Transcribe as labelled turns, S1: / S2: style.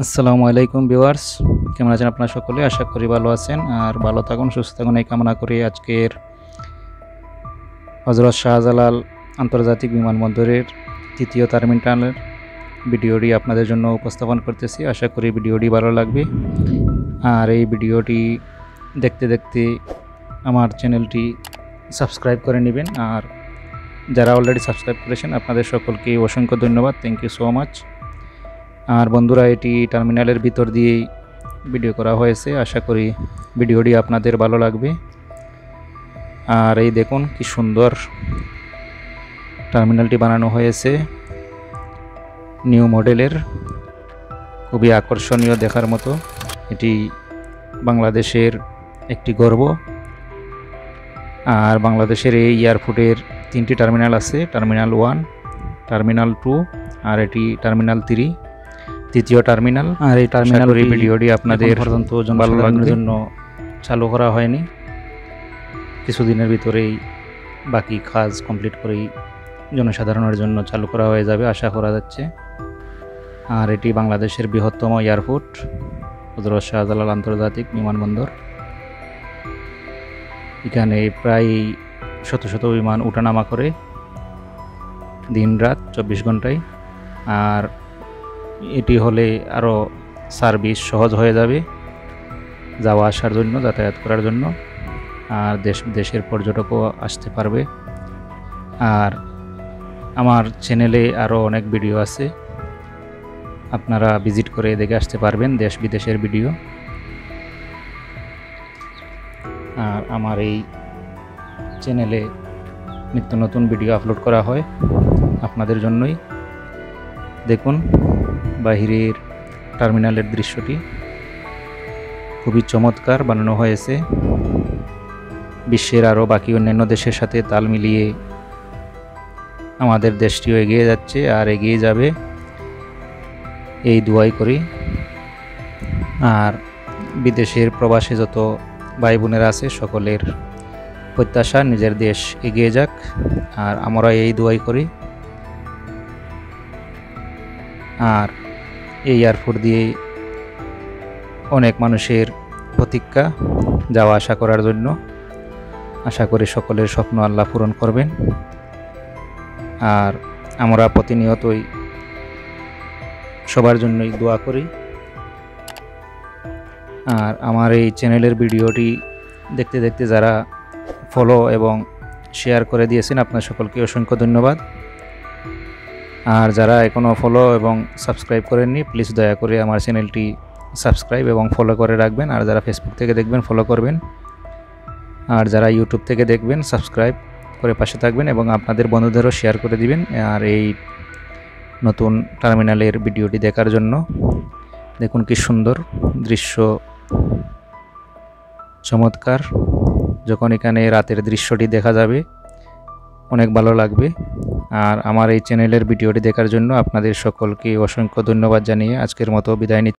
S1: আসসালামু আলাইকুম ভিউয়ার্স, কেমন আছেন আপনারা সকলে? আশা করি ভালো আছেন আর ভালো থাকুন, সুস্থ থাকুন এই কামনা করি আজকের হযরত শাহজালাল আন্তর্জাতিক বিমানবন্দরের তৃতীয় টার্মিনালের ভিডিওটি আপনাদের জন্য উপস্থাপন করতেছি। আশা করি ভিডিওটি ভালো লাগবে। আর এই ভিডিওটি দেখতে দেখতে আমার চ্যানেলটি সাবস্ক্রাইব করে নেবেন। আর যারা অলরেডি সাবস্ক্রাইব করেছেন আপনাদের সকলকে অসংখ্য ধন্যবাদ, থ্যাংক ইউ সো মাচ। আর বন্ধুরা, এটি টার্মিনালের ভিতর দিয়েই ভিডিও করা হয়েছে। আশা করি ভিডিওটি আপনাদের ভালো লাগবে। আর এই দেখুন কি সুন্দর টার্মিনালটি বানানো হয়েছে, নিউ মডেলের, খুবই আকর্ষণীয় দেখার মতো। এটি বাংলাদেশের একটি গর্ব। আর বাংলাদেশের এই এয়ারপোর্টের 3টি টার্মিনাল আছে, টার্মিনাল 1, টার্মিনাল 2 আর এটি টার্মিনাল 3, তৃতীয় টার্মিনাল। আর এই টার্মিনাল ভিডিওটি আপনাদের পর্যন্ত জনসাধারণের জন্য চালু করা হয়নি, কিছুদিনের ভিতরেই বাকি কাজ কমপ্লিট করেই জনসাধারণের জন্য চালু করা হয়ে যাবে আশা করা যাচ্ছে। আর এটি বাংলাদেশের বৃহত্তম এয়ারপোর্ট, হযরত শাহজালাল আন্তর্জাতিক বিমানবন্দর। এখানে প্রায় শত শত বিমান ওঠানামা করে দিন রাত 24 ঘন্টায়। আর এটি হলে আরও সার্ভিস সহজ হয়ে যাবে যাওয়া আসার জন্য, যাতায়াত করার জন্য। আর দেশের পর্যটকও আসতে পারবে। আর আমার চ্যানেলে আরও অনেক ভিডিও আছে, আপনারা ভিজিট করে দেখে আসতে পারবেন, দেশ বিদেশের ভিডিও। আর আমার এই চ্যানেলে নিত্য নতুন ভিডিও আপলোড করা হয় আপনাদের জন্যই। দেখুন বাহিরের টার্মিনালের দৃশ্যটি খুবই চমৎকার বানানো হয়েছে। বিশ্বের আরও বাকি অন্যান্য দেশের সাথে তাল মিলিয়ে আমাদের দেশটিও এগিয়ে যাচ্ছে আর এগিয়ে যাবে, এই দোয়াই করি। আর বিদেশের প্রবাসী যত ভাই বোনেরা আছে সকলের প্রত্যাশা নিজের দেশ এগিয়ে যাক, আর আমরা এই দোয়াই করি। আর এই এয়ারপোর্ট দিয়ে অনেক মানুষের প্রতীক্ষা যাওয়া আসা করার জন্য। আশা করি সকলের স্বপ্ন আল্লাহ পূরণ করবেন। আর আমরা প্রতিনিয়তই সবার জন্যই দোয়া করি। আর আমার এই চ্যানেলের ভিডিওটি দেখতে দেখতে যারা ফলো এবং শেয়ার করে দিয়েছেন আপনার সকলকে অসংখ্য ধন্যবাদ। আর যারা এখনও ফলো এবং সাবস্ক্রাইব করেননি, প্লিজ দয়া করে আমার চ্যানেলটি সাবস্ক্রাইব এবং ফলো করে রাখবেন। আর যারা ফেসবুক থেকে দেখবেন ফলো করবেন, আর যারা ইউটিউব থেকে দেখবেন সাবস্ক্রাইব করে পাশে থাকবেন এবং আপনাদের বন্ধুদেরও শেয়ার করে দিবেন। আর এই নতুন টার্মিনালের ভিডিওটি দেখার জন্য। দেখুন কি সুন্দর দৃশ্য, চমৎকার। যখন এখানে রাতের দৃশ্যটি দেখা যাবে অনেক ভালো লাগবে। আর আমার এই চ্যানেলের ভিডিওটি দেখার জন্য আপনাদের সকলকে অসংখ্য ধন্যবাদ জানিয়ে আজকের মতো বিদায় নিচ্ছি।